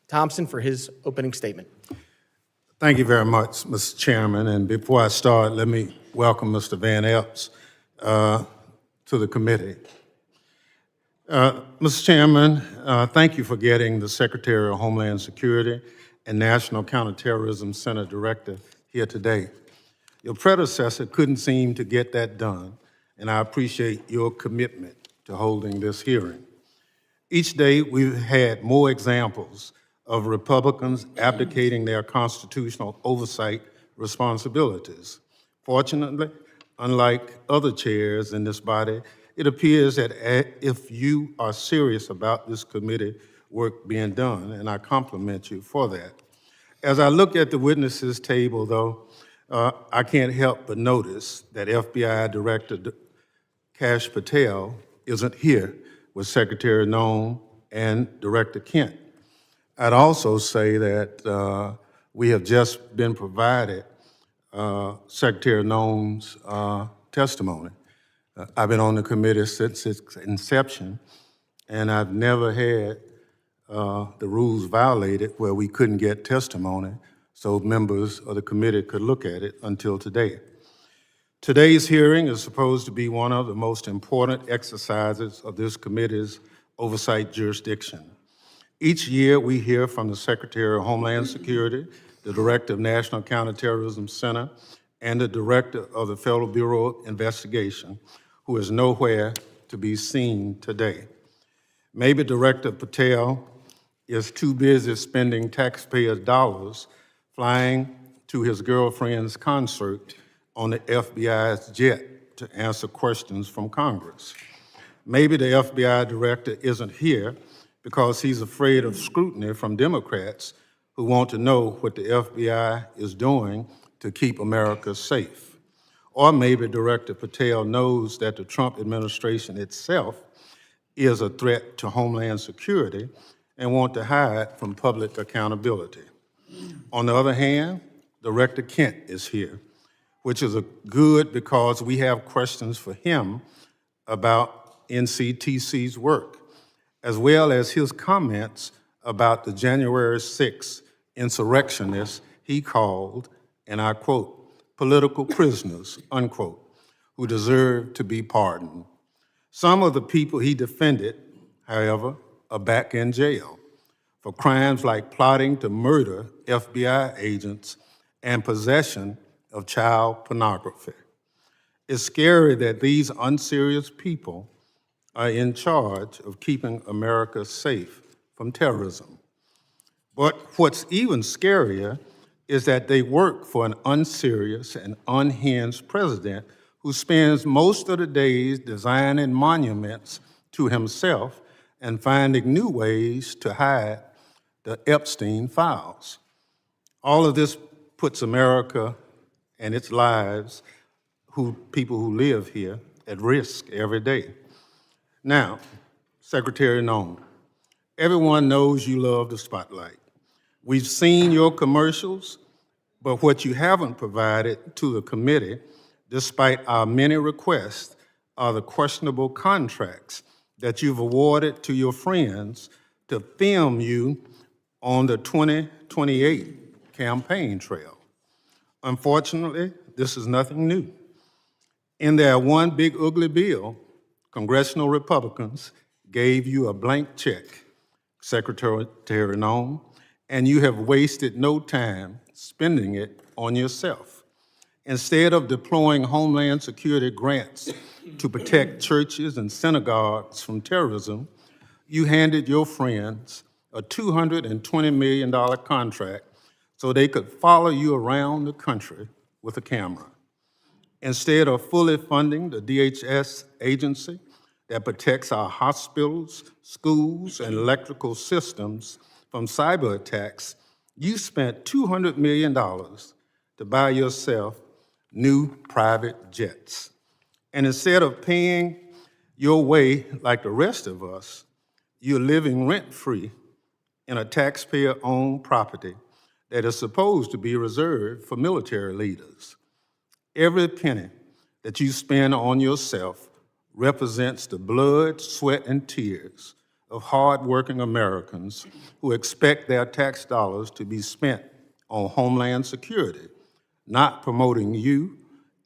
Thompson for his opening statement. Thank you very much, Mr. Chairman. And before I start, let me welcome Mr. Van Epps to the committee. Mr. Chairman, thank you for getting the Secretary of Homeland Security and National Counterterrorism Center Director here today. Your predecessor couldn't seem to get that done, and I appreciate your commitment to holding this hearing. Each day, we've had more examples of Republicans abdicating their constitutional oversight responsibilities. Fortunately, unlike other chairs in this body, it appears that if you are serious about this committee work being done, and I compliment you for that. As I look at the witnesses table, though, I can't help but notice that FBI Director Kash Patel isn't here with Secretary Noem and Director Kent. I'd also say that we have just been provided Secretary Noem's testimony. I've been on the committee since its inception, and I've never had the rules violated where we couldn't get testimony so members of the committee could look at it until today. Today's hearing is supposed to be one of the most important exercises of this committee's oversight jurisdiction. Each year, we hear from the Secretary of Homeland Security, the Director of National Counterterrorism Center, and the Director of the Federal Bureau of Investigation, who is nowhere to be seen today. Maybe Director Patel is too busy spending taxpayers' dollars flying to his girlfriend's concert on the FBI's jet to answer questions from Congress. Maybe the FBI director isn't here because he's afraid of scrutiny from Democrats who want to know what the FBI is doing to keep America safe. Or maybe Director Patel knows that the Trump administration itself is a threat to Homeland Security and want to hide from public accountability. On the other hand, Director Kent is here, which is good because we have questions for him about NCTC's work, as well as his comments about the January 6th insurrectionists he called, and I quote, political prisoners, unquote, who deserve to be pardoned. Some of the people he defended, however, are back in jail for crimes like plotting to murder FBI agents and possession of child pornography. It's scary that these unserious people are in charge of keeping America safe from terrorism. But what's even scarier is that they work for an unserious and unhinged president who spends most of the days designing monuments to himself and finding new ways to hide the Epstein files. All of this puts America and its lives, people who live here, at risk every day. Now, Secretary Noem, everyone knows you love the spotlight. We've seen your commercials, but what you haven't provided to the committee, despite our many requests, are the questionable contracts that you've awarded to your friends to film you on the 2028 campaign trail. Unfortunately, this is nothing new. In their one big ugly bill, congressional Republicans gave you a blank check, Secretary Noem, and you have wasted no time spending it on yourself. Instead of deploying Homeland Security grants to protect churches and synagogues from terrorism, you handed your friends a $220 million contract so they could follow you around the country with a camera. Instead of fully funding the DHS agency that protects our hospitals, schools, and electrical systems from cyber attacks, you spent $200 million to buy yourself new private jets. And instead of paying your way like the rest of us, you're living rent-free in a taxpayer-owned property that is supposed to be reserved for military leaders. Every penny that you spend on yourself represents the blood, sweat, and tears of hardworking Americans who expect their tax dollars to be spent on Homeland Security, not promoting you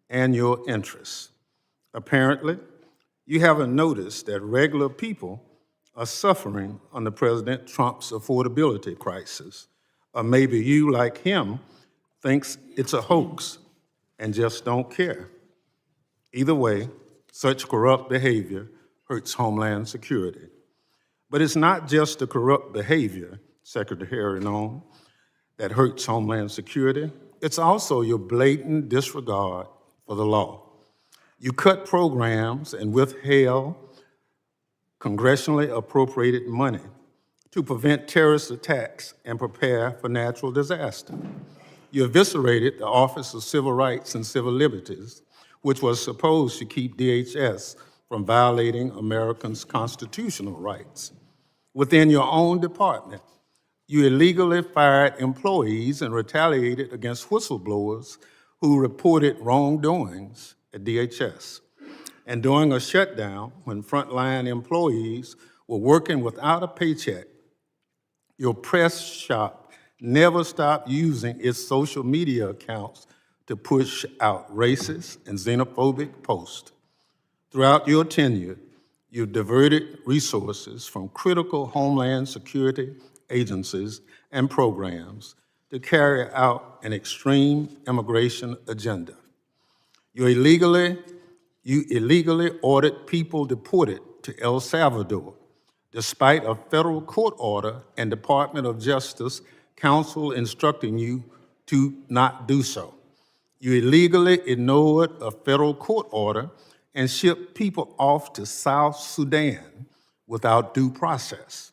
and your interests. Apparently, you haven't noticed that regular people are suffering under President Trump's affordability crisis. Or maybe you, like him, thinks it's a hoax and just don't care. Either way, such corrupt behavior hurts Homeland Security. But it's not just the corrupt behavior, Secretary Noem, that hurts Homeland Security. It's also your blatant disregard for the law. You cut programs and withheld congressionally appropriated money to prevent terrorist attacks and prepare for natural disaster. You eviscerated the Office of Civil Rights and Civil Liberties, which was supposed to keep DHS from violating Americans' constitutional rights. Within your own department, you illegally fired employees and retaliated against whistleblowers who reported wrongdoings at DHS. And during a shutdown, when frontline employees were working without a paycheck, your press shop never stopped using its social media accounts to push out racist and xenophobic posts. Throughout your tenure, you've diverted resources from critical Homeland Security agencies and programs to carry out an extreme immigration agenda. You illegally ordered people deported to El Salvador, despite a federal court order and Department of Justice counsel instructing you to not do so. You illegally ignored a federal court order and shipped people off to South Sudan without due process.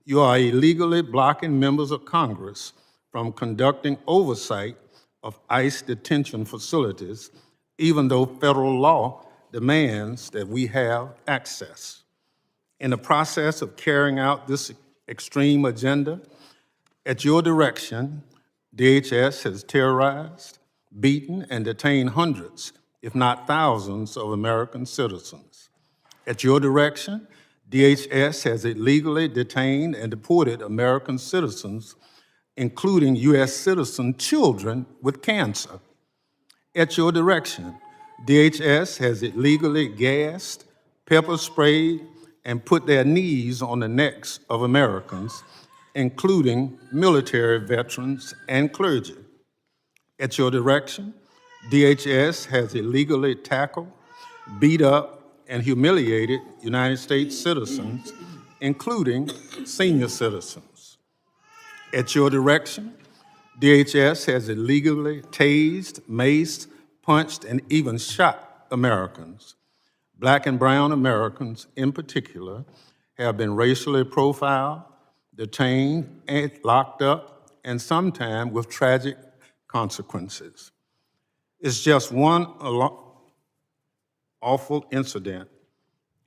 You are illegally blocking members of Congress from conducting oversight of ICE detention facilities, even though federal law demands that we have access. In the process of carrying out this extreme agenda, at your direction, DHS has terrorized, beaten, and detained hundreds, if not thousands, of American citizens. At your direction, DHS has illegally detained and deported American citizens, including U.S. citizen children with cancer. At your direction, DHS has illegally gassed, pepper sprayed, and put their knees on the necks of Americans, including military veterans and clergy. At your direction, DHS has illegally tackled, beat up, and humiliated United States citizens, including senior citizens. At your direction, DHS has illegally tased, maced, punched, and even shot Americans. Black and brown Americans, in particular, have been racially profiled, detained, and locked up, and sometimes with tragic consequences. It's just one awful incident.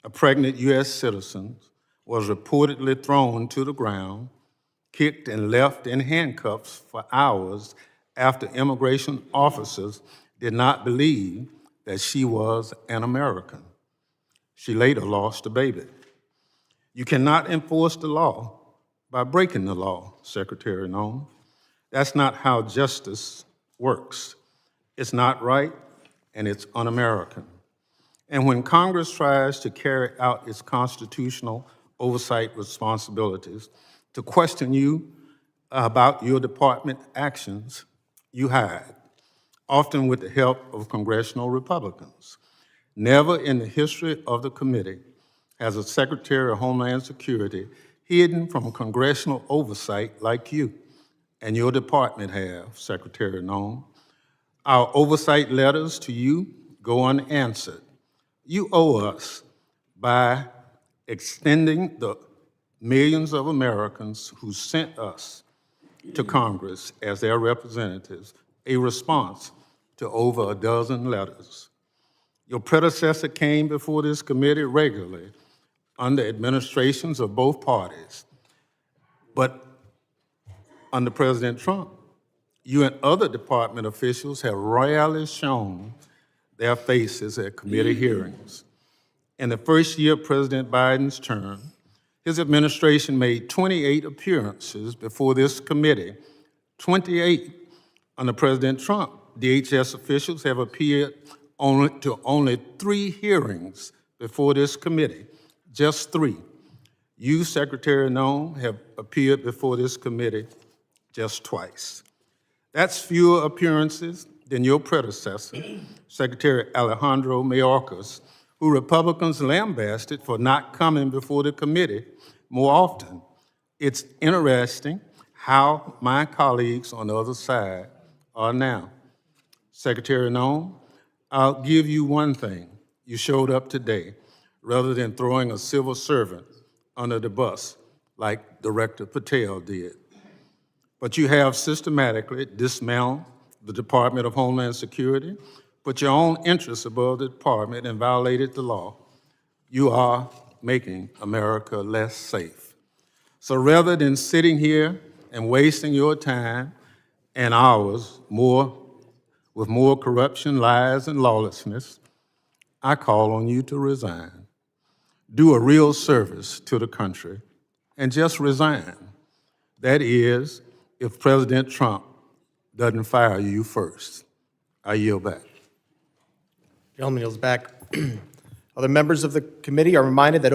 A pregnant U.S. citizen was reportedly thrown to the ground, kicked, and left in handcuffs for hours after immigration officers did not believe that she was an American. She later lost a baby. You cannot enforce the law by breaking the law, Secretary Noem. That's not how justice works. It's not right, and it's un-American. And when Congress tries to carry out its constitutional oversight responsibilities, to question you about your department actions, you hide, often with the help of congressional Republicans. Never in the history of the committee has a Secretary of Homeland Security hidden from congressional oversight like you and your department have, Secretary Noem. Our oversight letters to you go unanswered. You owe us by extending the millions of Americans who sent us to Congress as their representatives a response to over a dozen letters. Your predecessor came before this committee regularly under administrations of both parties. But under President Trump, you and other department officials have rarely shown their faces at committee hearings. In the first year of President Biden's term, His administration made 28 appearances before this committee, 28. Under President Trump, DHS officials have appeared only 3 hearings before this committee, just 3. You, Secretary Noem, have appeared before this committee just twice. That's fewer appearances than your predecessor, Secretary Alejandro Mayorkas, who Republicans lambasted for not coming before the committee more often. It's interesting how my colleagues on the other side are now. Secretary Noem, I'll give you one thing. You showed up today rather than throwing a civil servant under the bus like Director Patel did. But you have systematically dismantled the Department of Homeland Security, put your own interests above the department, and violated the law. You are making America less safe. So rather than sitting here and wasting your time and ours with more corruption, lies, and lawlessness, I call on you to resign. Do a real service to the country and just resign. That is, if President Trump doesn't fire you first. I yield back. Gentleman yields back. Other members of the committee are reminded that